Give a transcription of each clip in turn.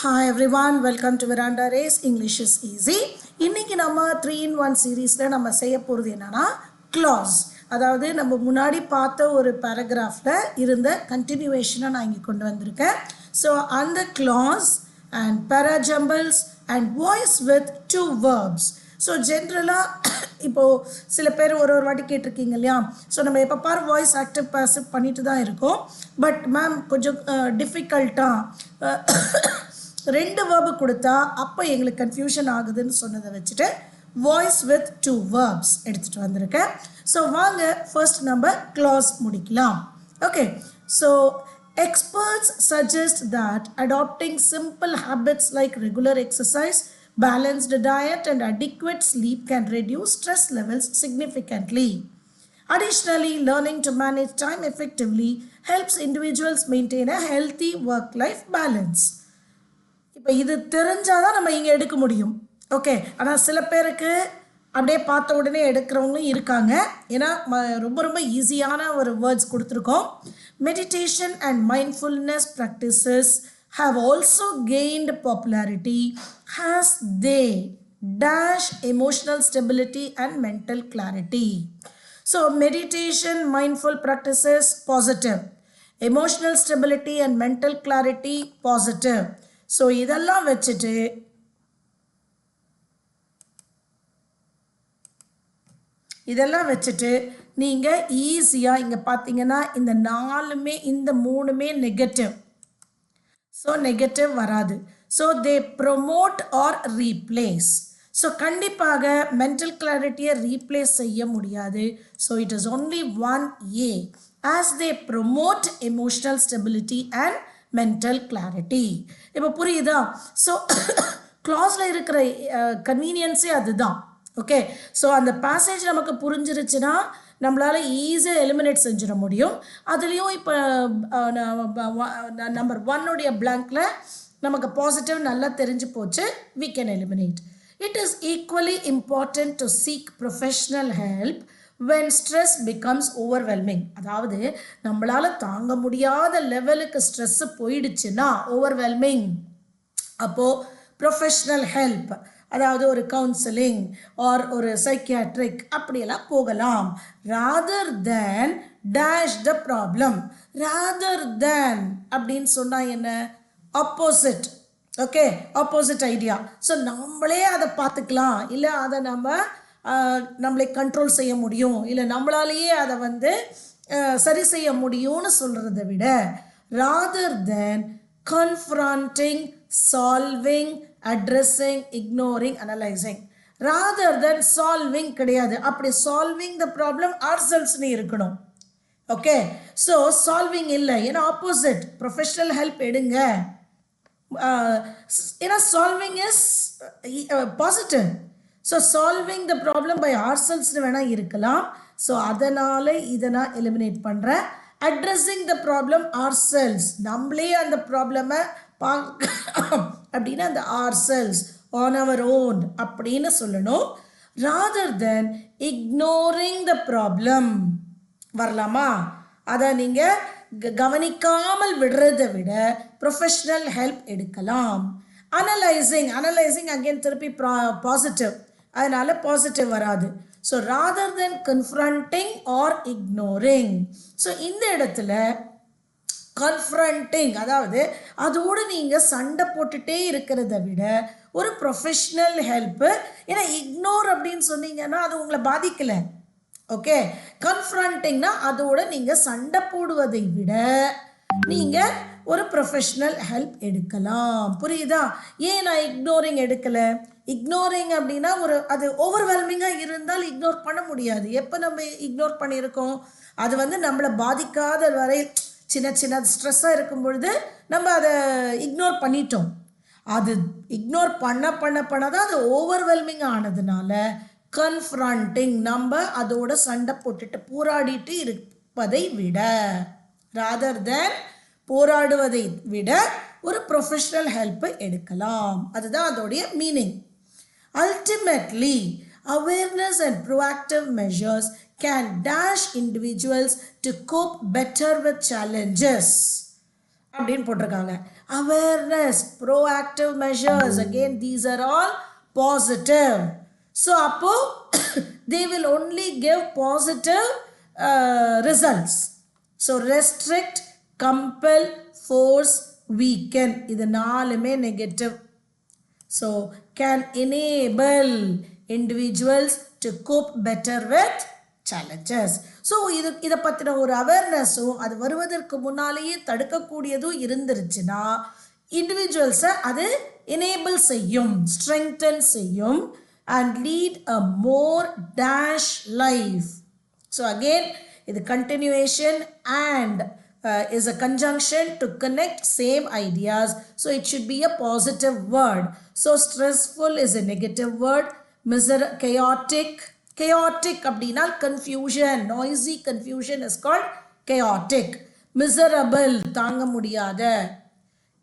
Hi everyone, welcome to Veranda Race. English is easy. இன்னைக்கு நம்ம 3-in-1 சீரீஸில் நம்ம செய்ய போகிறது என்னன்னா clause. அதாவது நம்ம முன்னாடி பார்த்த ஒரு பேராகிராஃபில் இருந்த கண்டினியூவேஷனை நான் இங்கே கொண்டு வந்திருக்கேன். ஸோ அந்த clause and parajumbles and voice with two verbs. So ஜென்ரலாக இப்போது சில பேர் ஒரு வாட்டி கேட்டிருக்கீங்க இல்லையா. ஸோ நம்ம எப்போ பார் வாய்ஸ் ஆக்டிவ் பாசிவ் பண்ணிட்டு தான் இருக்கோம். பட் மேம் கொஞ்சம் டிஃபிகல்ட்டாக ரெண்டு வேர்பு கொடுத்தா அப்போ எங்களுக்கு கன்ஃபியூஷன் ஆகுதுன்னு சொன்னதை வச்சுட்டு வாய்ஸ் வித் டூ வேர்ப்ஸ் எடுத்துகிட்டு வந்திருக்கேன். ஸோ வாங்க ஃபர்ஸ்ட் நம்ம clause முடிக்கலாம். Okay, so experts suggest that adopting simple habits like regular exercise, balanced diet and adequate sleep can reduce stress levels significantly. Additionally, learning to manage time effectively helps individuals maintain a healthy work-life balance. இப்போ இது தெரிஞ்சால் தான் நம்ம இங்கே எடுக்க முடியும். Okay, ஆனால் சில பேருக்கு அப்படியே பார்த்த உடனே எடுக்கிறவங்களும் இருக்காங்க. ஏன்னா ரொம்ப ஈஸியான ஒரு வேர்ட்ஸ் கொடுத்துருக்கோம். Meditation and mindfulness practices have also gained popularity as they dash emotional stability and mental clarity. So meditation, mindful practices, positive. Emotional stability and mental clarity, positive. So இதெல்லாம் வச்சுட்டு நீங்கள் ஈஸியாக இங்கே பார்த்தீங்கன்னா இந்த மூணுமே நெகட்டிவ். ஸோ நெகட்டிவ் வராது. So they promote or replace. So கண்டிப்பாக மென்டல் கிளாரிட்டியை ரீப்ளேஸ் செய்ய முடியாது. So it is only one A as they promote emotional stability and mental clarity. இப்போ புரியுதா? ஸோ க்ளாஸில் இருக்கிற கன்வீனியன்ஸே அதுதான். ஓகே, ஸோ அந்த பேசேஜ் நமக்கு புரிஞ்சிருச்சுன்னா நம்மளால் ஈஸியாக எலிமினேட் செஞ்சிட முடியும். அதுலேயும் இப்போ நம்பர் 1 பிளாங்க்கில் நமக்கு பாசிட்டிவ் நல்லா தெரிஞ்சு போச்சு. we can eliminate. It is equally important to seek professional help when stress becomes overwhelming. அதாவது நம்மளால் தாங்க முடியாத லெவலுக்கு ஸ்ட்ரெஸ்ஸு போயிடுச்சுன்னா overwhelming, அப்போது ப்ரொஃபஷ்னல் ஹெல்ப், அதாவது ஒரு கவுன்சிலிங் ஆர் ஒரு சைக்கியாட்ரிக் அப்படியெல்லாம் போகலாம். Rather than dash the problem. Rather than அப்படின்னு சொன்னால் என்ன? Opposite. Okay, opposite idea. So நம்மளே அதை பார்த்துக்கலாம், இல்லை அதை நம்மளே கண்ட்ரோல் செய்ய முடியும், இல்லை நம்மளாலேயே அதை சரி செய்ய முடியும்னு சொல்கிறத விட rather than confronting, solving, addressing, ignoring, analyzing. Rather than solving கிடையாது. அப்படி solving the problem ourselves நீ இருக்கணும். ஓகே, ஸோ சால்விங் இல்லை, ஏன்னா ஆப்போசிட். ப்ரொஃபஷனல் ஹெல்ப் எடுங்க. ஏன்னா solving is positive. So solving the problem by ourselvesனு வேணால் இருக்கலாம். ஸோ அதனால் இதை நான் எலிமினேட் பண்ணுறேன். அட்ரஸிங் த ப்ராப்ளம் ourselves, நம்மளே அந்த ப்ராப்ளமை அப்படின்னா அந்த ourselves, on our own அப்படின்னு சொல்லணும். rather than ignoring the problem வரலாமா? அதை நீங்கள் கவனிக்காமல் விடுறதை விட ப்ரொஃபஷ்னல் ஹெல்ப் எடுக்கலாம். அனலைசிங் அகெயின் திருப்பி பாசிட்டிவ், அதனால் பாசிட்டிவ் வராது. So rather than confronting or ignoring. So இந்த இடத்துல கன்ஃப்ரண்டிங், அதாவது அதோடு நீங்கள் சண்டை போட்டுகிட்டே இருக்கிறத விட ஒரு ப்ரொஃபஷ்னல் ஹெல்ப்பு. ஏன்னா இக்னோர் அப்படின்னு சொன்னீங்கன்னா அது உங்களை பாதிக்கலை. ஓகே, கன்ஃப்ரண்டிங்னா அதோடு நீங்கள் சண்டை போடுவதை விட நீங்கள் ஒரு ப்ரொஃபஷ்னல் ஹெல்ப் எடுக்கலாம். புரியுதா? ஏன் நான் இக்னோரிங் எடுக்கலை? இக்னோரிங் அப்படின்னா அது ஓவர்வெல்மிங்காக இருந்தால் இக்னோர் பண்ண முடியாது. எப்போ நம்ம இக்னோர் பண்ணியிருக்கோம்? அது நம்மளை பாதிக்காத வரை சின்ன ஸ்ட்ரெஸ்ஸாக இருக்கும் பொழுது நம்ம அதை இக்னோர் பண்ணிட்டோம். அது இக்னோர் பண்ண தான் அது ஓவர்வெல்மிங் ஆனதுனால கன்ஃப்ரண்டிங், நம்ம அதோட சண்டை போட்டுட்டு போராடிட்டு இருப்பதை விட, ராதர் தேன் போராடுவதை விட ஒரு ப்ரொஃபஷ்னல் ஹெல்ப்பை எடுக்கலாம். அதுதான் அதோடைய meaning. Ultimately awareness and proactive measures can dash individuals to cope better with challenges. அப்படின்னு போட்டிருக்காங்க. Awareness, proactive measures, again these are all positive. So அப்போ they will only give positive results. So restrict, compel, force, weaken, இது நாலுமே negative. So can enable individuals to cope better with challenges. So இதை பற்றின ஒரு அவேர்னஸும் அது வருவதற்கு முன்னாலேயே தடுக்கக்கூடியதும் இருந்துருச்சுன்னா இண்டிவிஜுவல்ஸை அது எனேபிள் செய்யும், ஸ்ட்ரெங்தன் செய்யும், and lead a more dash life. So again, the continuation and is a conjunction to connect same ideas. So it should be a positive word. So stressful is a negative word. Chaotic அப்படினா confusion, noisy confusion is called chaotic. Miserable, தாங்க முடியாத.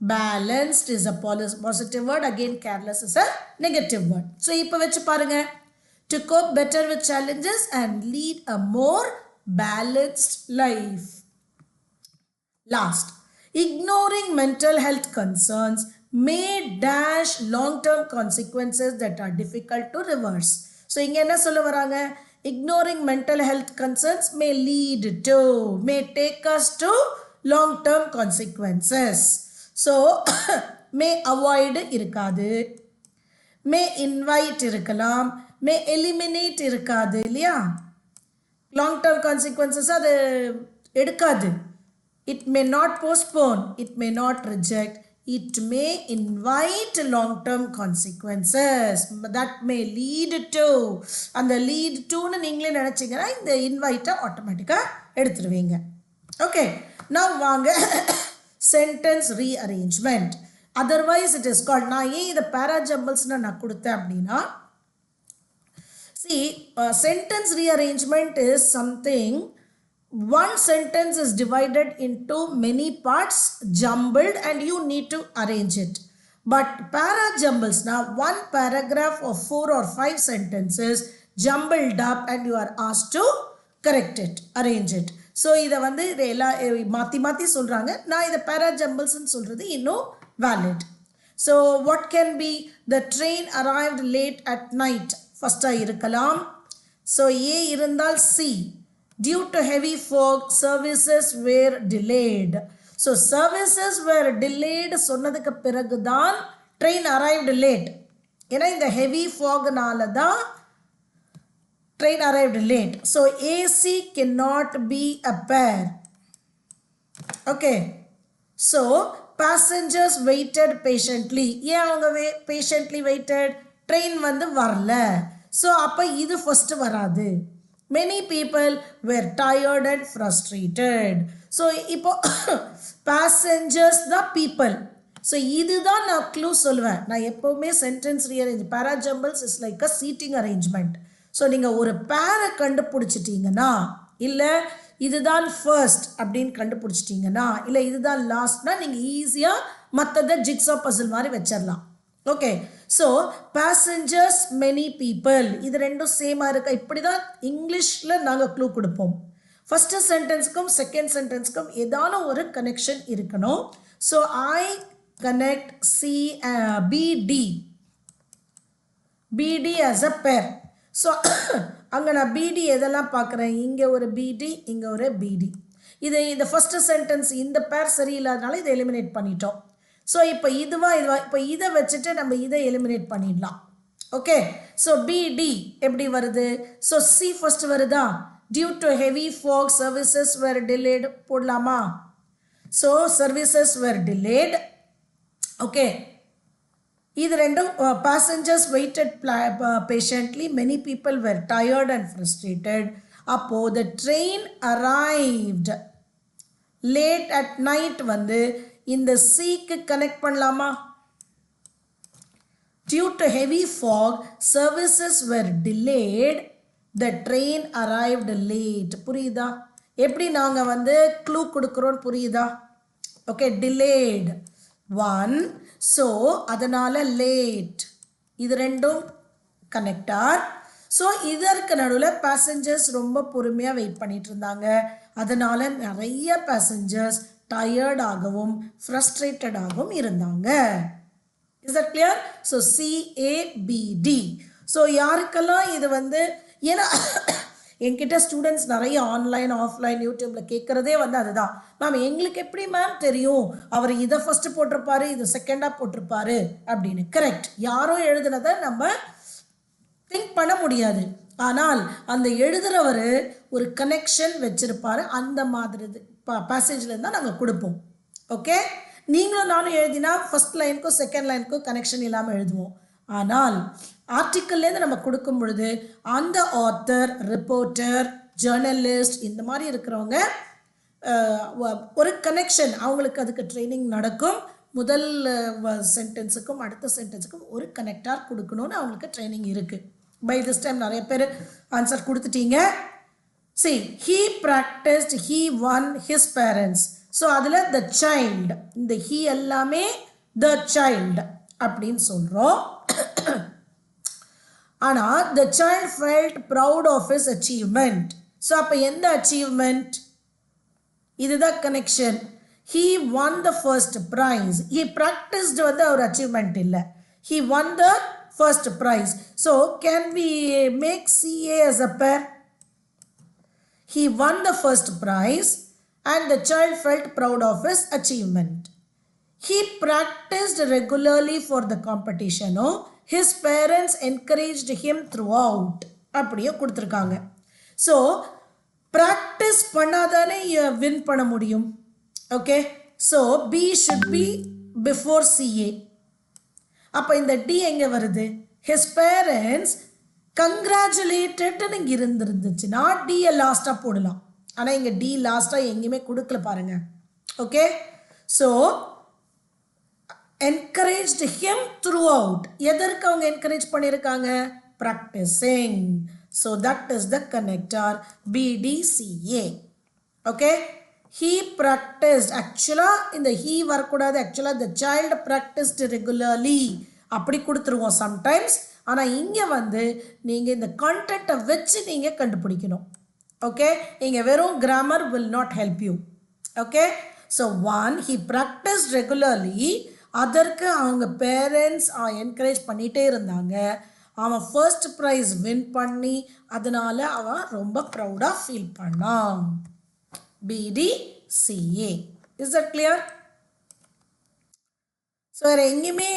Balanced is a positive word. Again, careless is a negative word. So இப்போ வெச்சு பாருங்க. To cope better with challenges and lead a more balanced life. Last, ignoring mental health concerns may dash long-term consequences that are difficult to reverse. So இங்க என்ன சொல்ல வராங்க? Ignoring mental health concerns may lead to, may take us to long-term consequences. So may avoid இருக்காது, may invite இருக்கலாம், may eliminate இருக்காது இல்லையா? long-term consequences அது எடுக்காது. It may not postpone, it may not reject, it may invite long-term consequences that may lead to. அந்த lead toன்னு நீங்களே நினச்சிங்கன்னா இந்த invite ஆட்டோமேட்டிக்காக எடுத்துருவீங்க. ஓகே, now வாங்க sentence rearrangement. Otherwise it is called, நான் ஏன் இதை parajumblesன்னு நான் கொடுத்தேன் அப்படின்னா, see, sentence rearrangement is something, one sentence is divided into many parts, jumbled, and you need to arrange it. But parajumbles, now one paragraph of 4 or 5 sentences jumbled up and you are asked to correct it, arrange it. So இதை வந்து மாற்றி மாற்றி சொல்கிறாங்க. நான் இதை parajumblesன்னு சொல்கிறது இன்னும் valid. So what can be? The train arrived late at night. ஃபஸ்ட்டாக இருக்கலாம். ஸோ ஏ இருந்தால் C. Due to heavy fog, services were delayed. So services were delayed சொன்னதுக்கு பிறகு தான் train arrived late. ஏன்னா இந்த heavy fogனால தான் train arrived late. So AC cannot be a pair. Okay. So passengers waited patiently. ஏன் அவங்க patiently waited? train வந்து வரல. ஸோ அப்போ இது ஃபஸ்ட்டு வராது. many people were tired and frustrated. So இப்போ passengers தான் people. ஸோ இதுதான் நான் க்ளூ சொல்லுவேன். நான் எப்போவுமே sentence rearrange, parajumbles is like a seating arrangement. So நீங்கள் ஒரு பேரை கண்டுபிடிச்சிட்டிங்கன்னா, இல்லை இதுதான் ஃபர்ஸ்ட் அப்படின்னு கண்டுபிடிச்சிட்டிங்கன்னா, இல்லை இதுதான் லாஸ்ட்னா நீங்கள் ஈஸியாக மற்றதை ஜிக்ஸா பசில் மாதிரி வச்சிடலாம். Okay, so passengers many people, இது ரெண்டும் சேமாக இருக்கா? இப்படி தான் இங்கிலீஷில் நாங்கள் க்ளூ கொடுப்போம். ஃபஸ்ட்டு சென்டென்ஸுக்கும் செகண்ட் சென்டென்ஸுக்கும் ஏதான ஒரு கனெக்ஷன் இருக்கணும். ஸோ ஐ கனெக்ட் சி பிடி, பிடி ஆஸ் அ பேர். ஸோ அங்கே நான் பிடி எதெல்லாம் பார்க்குறேன்? இங்கே ஒரு பிடி, இங்கே ஒரு பிடி. இது இந்த ஃபஸ்ட்டு சென்டென்ஸ் இந்த பேர் சரியில்லாதனால இதை எலிமினேட் பண்ணிட்டோம். ஸோ இப்போ இதுவா இப்போ இதை வச்சுட்டு நம்ம இதை எலிமினேட் பண்ணிடலாம். ஓகே, ஸோ பிடி எப்படி வருது? ஸோ சி ஃபஸ்ட்டு வருதா? Due to heavy fog services were delayed போடலாமா? So services were delayed. Okay, இது ரெண்டும் passengers waited patiently, many people were tired and frustrated. அப்போ the train arrived late at night வந்து இந்த சீக்கு கனெக்ட் பண்ணலாமா? Due to heavy fog, services were delayed. The train arrived late. புரியுதா? எப்படி நாங்கள் வந்து க்ளூ கொடுக்குறோன்னு புரியுதா? Okay, delayed one. ஸோ அதனால் லேட், இது ரெண்டும் கனெக்டார். ஸோ இதற்கு நடுவில் பேசஞ்சர்ஸ் ரொம்ப பொறுமையாக வெயிட் பண்ணிட்டு இருந்தாங்க. அதனால் நிறைய பேசஞ்சர்ஸ் டயர்டாகவும் ஃப்ரஸ்ட்ரேட்டடாகவும் இருந்தாங்க. Is that clear? So CABD. So யாருக்கெல்லாம் இது ஏன்னா என்கிட்ட ஸ்டூடெண்ட்ஸ் நிறைய ஆன்லைன் ஆஃப்லைன் யூடியூப்பில் கேட்குறதே அதுதான், மேம் எங்களுக்கு எப்படி மேம் தெரியும் அவர் இதை ஃபஸ்ட்டு போட்டிருப்பாரு இது செகண்டாக போட்டிருப்பாரு அப்படின்னு. கரெக்ட், யாரும் எழுதுனதை நம்ம திங்க் பண்ண முடியாது. ஆனால் அந்த எழுதுகிறவர் ஒரு கனெக்ஷன் வச்சுருப்பார். அந்த மாதிரி பேசேஜில் தான் நாங்கள் கொடுப்போம். ஓகே, நீங்களும் நானும் எழுதினா ஃபஸ்ட் லைனுக்கும் செகண்ட் லைனுக்கும் கனெக்ஷன் இல்லாமல் எழுதுவோம். ஆனால் ஆர்டிக்கல்லேருந்து நம்ம கொடுக்கும் பொழுது அந்த ஆத்தர், ரிப்போர்ட்டர், ஜேர்னலிஸ்ட் இந்த மாதிரி இருக்கிறவங்க ஒரு கனெக்ஷன், அவங்களுக்கு அதுக்கு ட்ரைனிங் நடக்கும். முதல் சென்டென்ஸுக்கும் அடுத்த சென்டென்ஸுக்கும் ஒரு கனெக்டார் கொடுக்கணும்னு அவங்களுக்கு ட்ரைனிங் இருக்குது. பை திஸ் டைம் நிறைய பேர் ஆன்சர் கொடுத்துட்டீங்க. See, he practiced, he won his parents. So அதில் the child, இந்த he எல்லாமே the child அப்படின்னு சொல்கிறோம். ஆனால் the child felt proud of his achievement. So அப்போ எந்த achievement? இதுதான் connection. He won the first prize. He practiced ஒரு achievement இல்லை. He won the first prize. So can we make CA as a pair? He won the first prize and the child felt proud of his achievement. He practiced regularly for the competition. His parents encouraged him throughout. அப்படியே கொடுத்துருக்காங்க. So practice பண்ணாதானே win பண்ண முடியும். Okay, so B should be before CA. அப்போ இந்த D எங்கே வருது? His parents கங்க்ராச்சுலேட்டட்னு இருந்துருந்துச்சுன்னா டியை லாஸ்ட்டாக போடலாம். ஆனால் இங்கே டி லாஸ்ட்டாக எங்கேயுமே கொடுக்கல பாருங்க. Okay, so encouraged him through out. எதற்கு அவங்க என்கரேஜ் பண்ணியிருக்காங்க? Practising. So that is the connector BDCA. Okay, he practiced. ஆக்சுவலாக இந்த he வரக்கூடாது. ஆக்சுவலாக the child practiced regularly அப்படி கொடுத்துருவோம் சம்டைம்ஸ். ஆனால் இங்கே நீங்கள் இந்த கான்டெக்டை வச்சு நீங்கள் கண்டுபிடிக்கணும். ஓகே, இங்கே வெறும் grammar will not help you. Okay, so he practiced regularly. அதற்கு அவங்க பேரண்ட்ஸ் என்கரேஜ் பண்ணிகிட்டே இருந்தாங்க. அவன் ஃபர்ஸ்ட் ப்ரைஸ் வின் பண்ணி அதனால் அவன் ரொம்ப ப்ரௌடாக ஃபீல் பண்ணான். BDCA. Is that clear? So வேறு எங்கேயுமே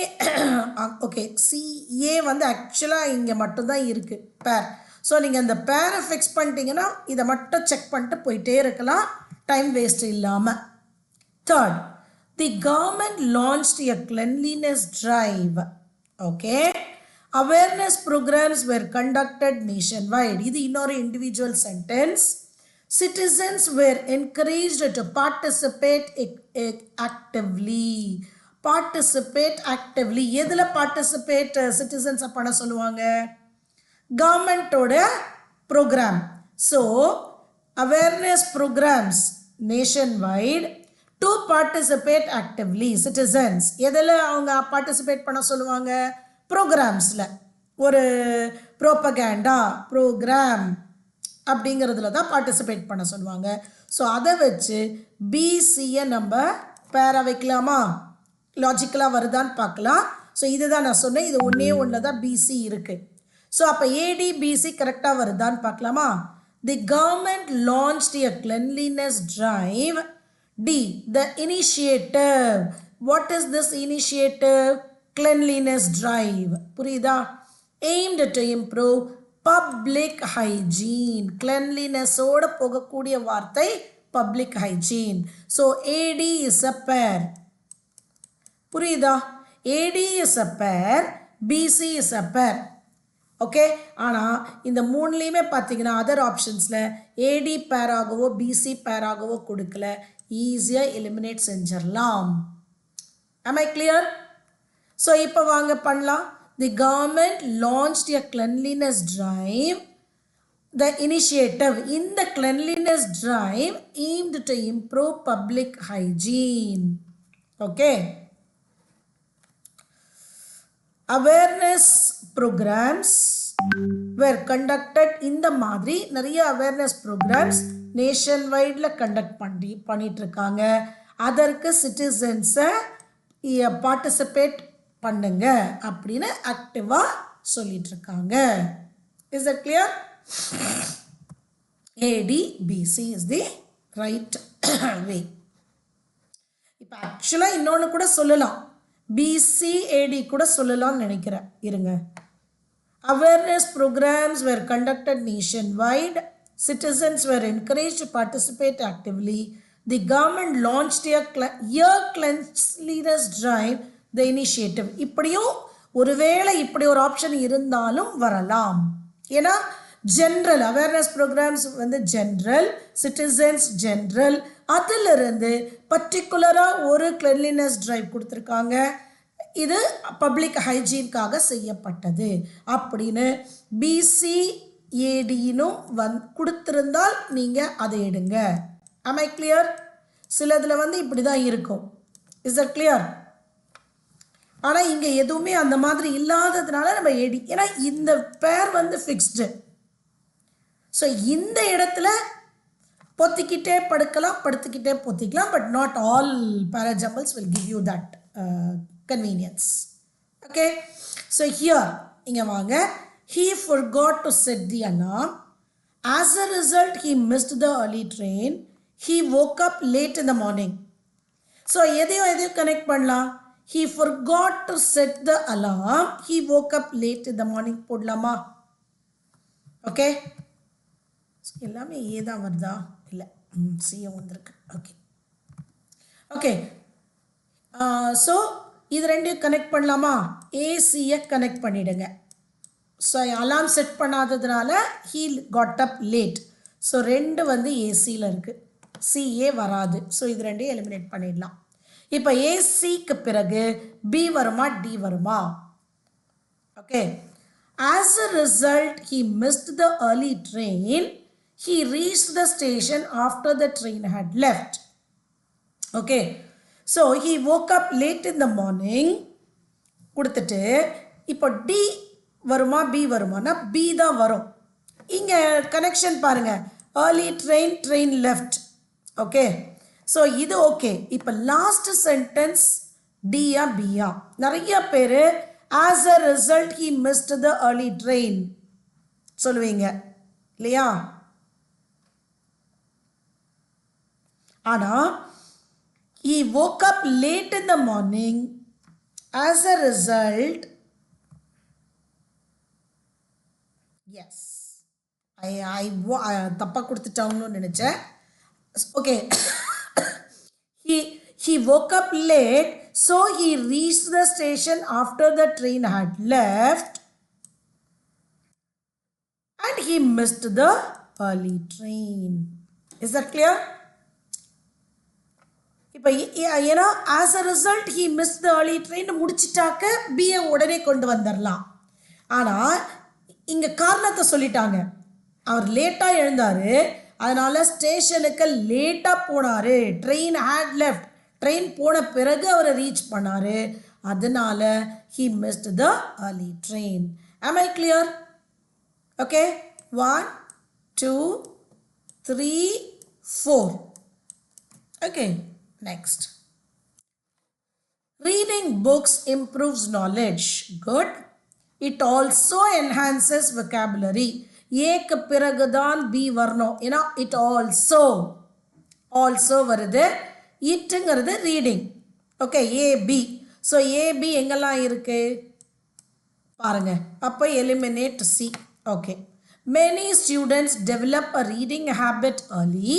ஓகே, CA ஆக்சுவலாக இங்கே மட்டும்தான் இருக்குது பேர். ஸோ நீங்கள் அந்த பேரை ஃபிக்ஸ் பண்ணிட்டீங்கன்னா இதை மட்டும் செக் பண்ணிட்டு போயிட்டே இருக்கலாம், டைம் வேஸ்ட் இல்லாமல். Third, the government launched a cleanliness drive. Okay, awareness programs were conducted nationwide. இது இன்னொரு individual sentence. Citizens were encouraged to participate actively. Participate actively. எதில் participate citizens பண்ண சொல்லுவாங்க? கவர்மெண்ட்டோட program. So awareness programs nationwide to participate actively. Citizens எதில் அவங்க participate பண்ண சொல்லுவாங்க? ப்ரோக்ராம்ஸில். ஒரு ப்ரோபகேண்டா ப்ரோக்ராம் அப்படிங்கிறதுல தான் பார்ட்டிசிபேட் பண்ண சொல்லுவாங்க. ஸோ அதை வச்சு BCயை நம்ம பேரா வைக்கலாமா? லாஜிக்கலாக வருதான்னு பார்க்கலாம். ஸோ இதுதான் நான் சொன்னேன், இது ஒன்றில் தான் BC இருக்குது. ஸோ அப்போ ADBC கரெக்டாக வருதான்னு பார்க்கலாமா? தி government launched a cleanliness drive. D, the initiative. What is this initiative? Cleanliness drive. புரியுதா? Aimed to improve public hygiene. Cleanliness ஓட போகக்கூடிய வார்த்தை public hygiene. So AD is a pair. புரியுதா? AD is a pair, BC is a pair. Okay, ஆனால் இந்த மூணுலேயுமே பார்த்தீங்கன்னா other ஆப்ஷன்ஸில் AD பேராகவோ BC பேராகவோ கொடுக்கல. ஈஸியாக எலிமினேட் செஞ்சிடலாம். am I clear? ஸோ இப்போ வாங்க பண்ணலாம். தி government launched a cleanliness drive. The initiative in the cleanliness drive aimed to improve public hygiene. Okay. Awareness programs were conducted. இந்த மாதிரி நிறைய awareness programs நேஷன் வைடில் கண்டக்ட் பண்ணிட்டு இருக்காங்க. அதற்கு சிட்டிசன்ஸை பார்ட்டிசிபேட் பண்ணுங்க அப்படின்னு ஆக்டிவாக சொல்லிட்டு இருக்காங்க. Is that clear? ADBC is the right way. இப்போ ஆக்சுவலாக இன்னொன்று கூட சொல்லலாம், BCAD கூட சொல்லலாம்னு நினைக்கிறேன். இருங்க. Awareness programs were conducted nationwide. Citizens were encouraged to participate actively. The government launched a year cleanliness drive, the initiative. இப்படியும் ஒருவேளை இப்படி ஒரு ஆப்ஷன் இருந்தாலும் வரலாம். ஏன்னா ஜென்ரல் அவேர்னஸ் ப்ரோக்ராம்ஸ் வந்து ஜென்ரல், சிட்டிசன்ஸ் ஜென்ரல், அதிலிருந்து பர்டிகுலராக ஒரு கிளென்லினஸ் ட்ரைவ் கொடுத்துருக்காங்க. இது பப்ளிக் ஹைஜீனுக்காக செய்யப்பட்டது அப்படின்னு BCADனும் கொடுத்துருந்தால் நீங்கள் அதை எடுங்க. am I clear? சிலதில் வந்து இப்படி தான் இருக்கும். Is that clear? ஆனால் இங்கே எதுவுமே அந்த மாதிரி இல்லாததுனால நம்ம AD, ஏன்னா இந்த பேர் வந்து ஃபிக்ஸ்டு. ஸோ இந்த இடத்துல பொத்திக்கிட்டே படுக்கலாம், படுத்துக்கிட்டே பொத்திக்கலாம். But not all parajumbles will give you that convenience. Okay, so here inga vaanga, he forgot to set the alarm. As a result, he missed the early train. He woke up late in the morning. So edhiyo connect pannalam. He forgot to set the alarm. He woke up late in the morning podlama. Okay, ellame a da varudha illa c vandirukku. Okay, okay, so இது ரெண்டையும் connect பண்ணலாமா? ஏசியை connect பண்ணிவிடுங்க. So alarm set பண்ணாததுனால he got up late. So ரெண்டு வந்து ஏசியில் இருக்குது, சிஏ வராது. ஸோ இது ரெண்டையும் எலிமினேட் பண்ணிடலாம். இப்போ ஏசிக்கு பிறகு பி வருமா டி வருமா? Okay. As a result he missed the early train. He reach the station after the train had left. Okay. So he woke up late in the morning கொடுத்துட்டு இப்போ டி வருமா B வருமானா B தான் வரும். இங்கே connection பாருங்கள், early train, train left. Okay, so இது okay. இப்போ last sentence டியா பியா? நிறைய பேர் as a result he missed the early train சொல்லுவீங்க இல்லையா? ஆனால் he woke up late in the morning. As a result, yes, I தப்பா கொடுத்துட்டாங்கன்னு நினைச்சேன். Okay, he woke up late, so he reached the station after the train had left, and he missed the early train. Is that clear? இப்போ ஏன்னா as a result he miss the early train முடிச்சிட்டாக்க BA உடனே கொண்டு வந்துடலாம். ஆனால் இங்கே காரணத்தை சொல்லிட்டாங்க. அவர் லேட்டாக எழுந்தார், அதனால் ஸ்டேஷனுக்கு லேட்டாக போனார். ட்ரெயின் ஹேட் லெஃப்ட், ட்ரெயின் போன பிறகு அவரை ரீச் பண்ணார். அதனால் he missed the early train. am I clear? Okay, 1 2 3 4. Okay, next. Reading books improves knowledge. Good. It also enhances vocabulary. ஏக்கு பிறகுதான் பி வரணும். ஏன்னா it also வருது. இட்டுங்கிறது reading. Okay, AB. So AB எங்கெல்லாம் இருக்கு பாருங்க. அப்போ eliminate C. Okay. Many students develop a reading habit early.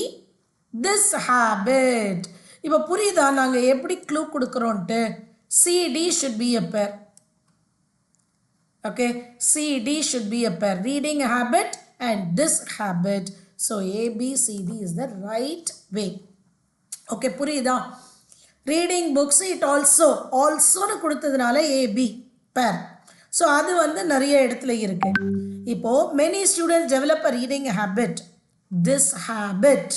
This habit, இப்போ புரியுதா நாங்கள் எப்படி க்ளூ கொடுக்குறோன்ட்டு? CD should be a pair. Okay, CD should be a pair. Reading habit and this habit. So ABCD is the right way. Okay, புரியுதா? Reading books it ஆல்சோன்னு கொடுத்ததுனால AB பேர். So அது வந்து நிறைய இடத்துல இருக்கு. இப்போது many students develop a reading habit. This habit.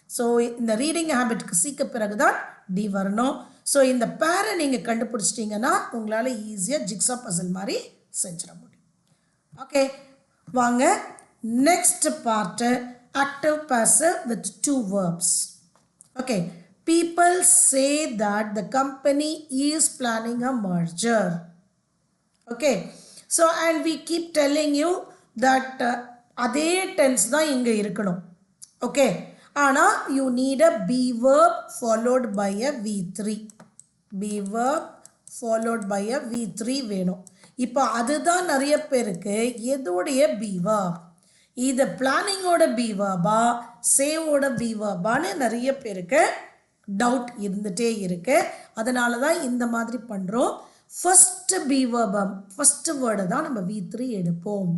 So இந்த ரீடிங் ஹேபிட்க்கு சீக்க பிறகு தான் டி வரணும். ஸோ இந்த பேரை நீங்கள் கண்டுபிடிச்சிட்டிங்கன்னா உங்களால் ஈஸியாக ஜிக்ஸா பசில் மாதிரி செஞ்சிட முடியும். ஓகே, வாங்க next part active passive with 2 verbs. Okay, people say that the company is planning a merger. Okay, so and we keep telling you that அதே tense தான் இங்க இருக்கணும். Okay, ஆனா you need a be verb followed by a V3. Be verb followed by a V3 வேணும். இப்போ அதுதான் நிறைய பேருக்கு எதோடைய be verb, இது பிளானிங்கோட be verb-ஆ சேவோட be verb-ஆன்னு நிறைய பேருக்கு டவுட் இருந்துட்டே இருக்கு. அதனால தான் இந்த மாதிரி பண்ணுறோம். ஃபர்ஸ்ட் be verb, ஃபர்ஸ்ட் வேர்டை தான் நம்ம V3 எடுப்போம்.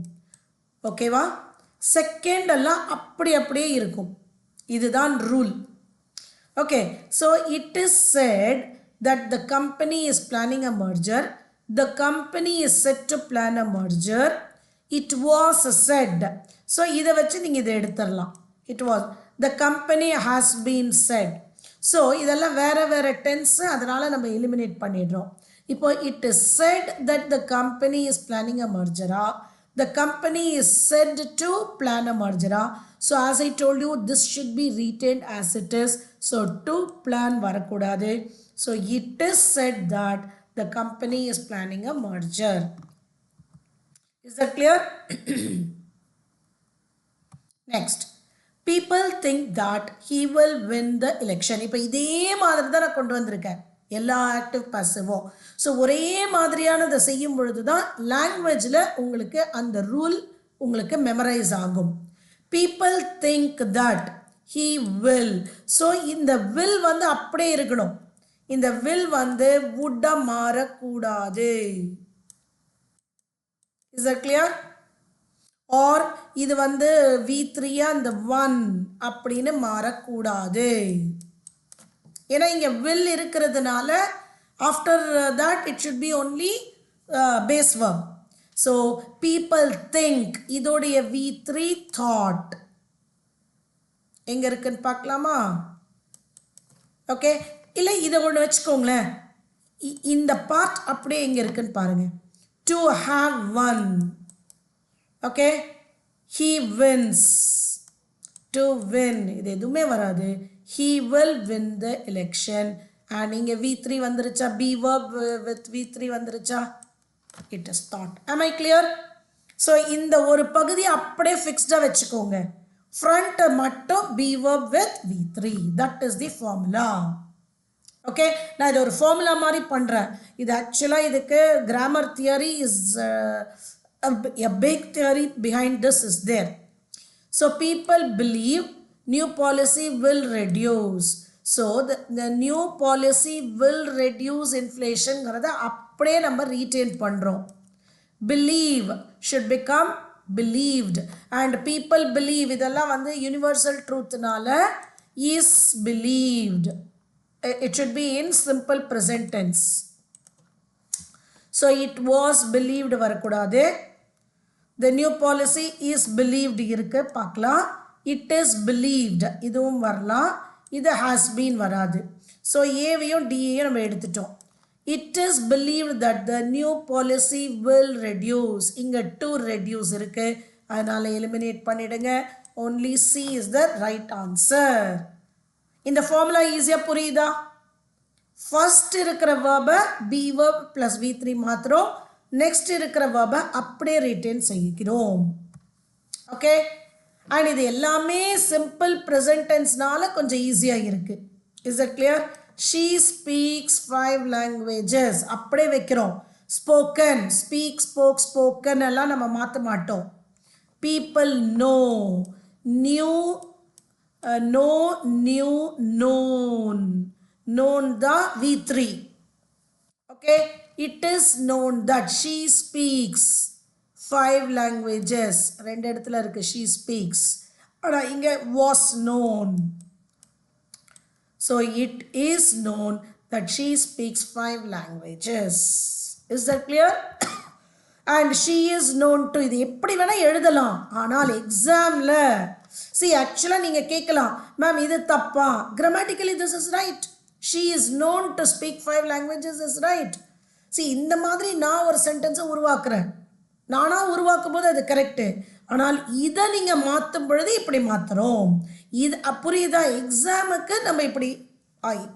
ஓகேவா? செகண்ட் எல்லாம் அப்படியே இருக்கும். இதுதான் rule. Okay, so it is set that the company is planning a merger. The company is set to plan a merger. It was said. So இதை வச்சு நீங்கள் இதை எடுத்துடலாம். It was. The company has been said. So இதெல்லாம் வேறு tense, அதனால் நம்ம eliminate பண்ணிடுறோம். இப்போ it is said that the company is planning a merger. The company is said to plan a merger. So as I told you, this should be retained as it is. So to plan varakudade. So it is said that the company is planning a merger. Is that clear? Next, people think that he will win the election. இப்போ இதே மாதிரி தான் நான் கொண்டு வந்திருக்கேன் எல்லா active பாசிவும். So ஒரே மாதிரியானதை செய்யும் பொழுது தான் லாங்குவேஜில் உங்களுக்கு அந்த ரூல் உங்களுக்கு மெமரைஸ் ஆகும். People think that he will. So இந்த வில் வந்து அப்படியே இருக்கணும். இந்த வில் வந்து வுட்ட மாறக்கூடாது. Is that clear? ஆர் இது வந்து V3-ஆ இந்த 1 அப்படின்னு மாறக்கூடாது. ஏன்னா இங்கே வில் இருக்கிறதுனால after that it should be only base verb. So people think இதோடைய V3 தாட் எங்கே இருக்குன்னு பார்க்கலாமா? ஓகே, இல்லை இதை ஒன்று வச்சுக்கோங்களேன். இந்த பார்ட் அப்படியே எங்கே இருக்குன்னு பாருங்க. To have one. Okay, he wins. to win இது எதுவுமே வராது. he will win the election. and இங்கே V3 வந்துருச்சா? be verb with V3 வந்துருச்சா? it is thought. am I clear? So இந்த ஒரு பகுதி அப்படியே ஃபிக்ஸ்டாக வச்சுக்கோங்க. ஃப்ரண்ட் மட்டும் be verb with V3. that is the formula. Okay, நான் இது ஒரு ஃபார்முலா மாதிரி பண்ணுறேன். இது ஆக்சுவலாக இதுக்கு grammar theory is a big theory behind this is there. So people believe new policy will reduce. So the new policy will reduce inflation ங்கிறத அப்படியே நம்ம ரீட்டைன் பண்ணுறோம். believe should become believed and people believe இதெல்லாம் வந்து universal truthனால is believed. It should be in simple present tense. So it was believed வரக்கூடாது. The new policy is believed இருக்கு பார்க்கலாம். It is believed இதுவும் வரலாம். இது has been வராது. So ஏவையும் டிஏயும் நம்ம எடுத்துட்டோம். It is believed that the new policy will reduce. இங்கே to reduce இருக்கு, அதனால் எலிமினேட் பண்ணிடுங்க. Only C is the right answer. இந்த ஃபார்முலா ஈஸியாக புரியுதா? ஃபர்ஸ்ட் இருக்கிற வேர்பை பி வேர்ப் ப்ளஸ் V3 மாத்திரம், நெக்ஸ்ட் இருக்கிற வேர்பை அப்படியே ரிட்டைன் செய்கிறோம். ஓகே, அண்ட் இது எல்லாமே சிம்பிள் ப்ரெசன்ட் டென்ஸ்னால கொஞ்சம் ஈஸியாக இருக்குது. Is it clear? She speaks 5 languages அப்படியே வைக்கிறோம். ஸ்போக்கன், ஸ்பீக், ஸ்போக், ஸ்போக்கன் எல்லாம் நம்ம மாற்ற மாட்டோம். People know, knew, know, knew, known. known the V3. Okay, it is known that she speaks 5 languages. ரெண்டு இடத்துல இருக்கு she speaks. ஆனால் இங்கே was known. So it is known that she speaks 5 languages. Is that clear? And she is known to, இது எப்படி வேணால் எழுதலாம், ஆனால் எக்ஸாமில் ஆக்சுவலாக நீங்கள் கேட்கலாம், மேம் இது தப்பா, grammatically this is right. She is known to speak 5 languages is right. இந்த மாதிரி நான் ஒரு சென்டென்ஸை உருவாக்குறேன். நானாக உருவாக்கும் போது அது கரெக்டு. ஆனால் இதை நீங்கள் மாற்றும் பொழுது இப்படி மாற்றுறோம். இது புரியுதா? எக்ஸாமுக்கு நம்ம இப்படி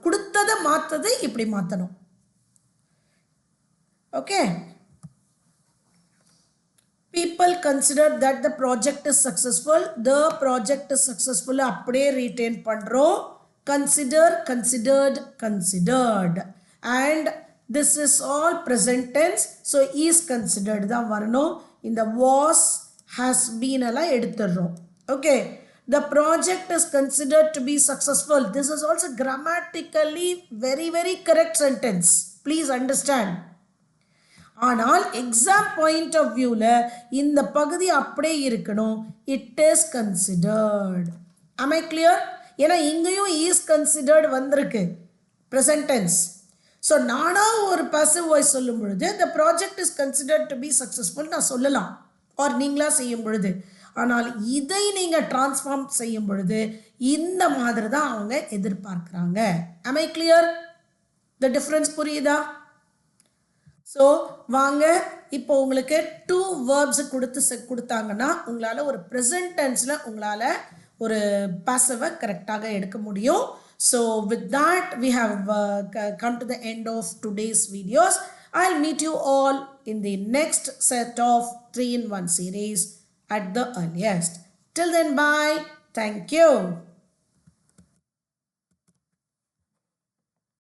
கொடுத்ததை மாற்றது இப்படி மாற்றணும். Okay. People consider that the project is successful. The project is successful. அப்படியே retain பண்றோம். Consider, considered, considered. And this is all present tense. So is considered தான் வரணும். இந்த was, has been எல்லாம் எடுத்துடுறோம். Okay. The project is considered to be successful. This is also grammatically very, very correct sentence. Please understand. ஆனால் exam point of வியூவில் இந்த பகுதி அப்படியே இருக்கணும். It is considered. am I clear? ஏன்னா இங்கேயும் இஸ் கன்சிடர்ட் வந்திருக்கு ப்ரெசன்ட் டென்ஸ். ஸோ நானாக ஒரு பாசிவ் வாய்ஸ் சொல்லும் பொழுது the project is considered to be successful நான் சொல்லலாம், ஆர் நீங்களா செய்யும் பொழுது. ஆனால் இதை நீங்கள் டிரான்ஸ்ஃபார்ம் செய்யும் பொழுது இந்த மாதிரி தான் அவங்க எதிர்பார்க்குறாங்க. am I clear? the difference புரியுதா? ஸோ வாங்க இப்போ உங்களுக்கு 2 verbs கொடுத்தாங்கன்னா உங்களால் ஒரு ப்ரெசன்ட் டென்ஸில் உங்களால் ஒரு பாசிவை கரெக்டாக எடுக்க முடியும். So with that we have come to the end of today's videos. I'll meet you all in the next set of 3-in-1 series at the earliest. Till then, bye. Thank you.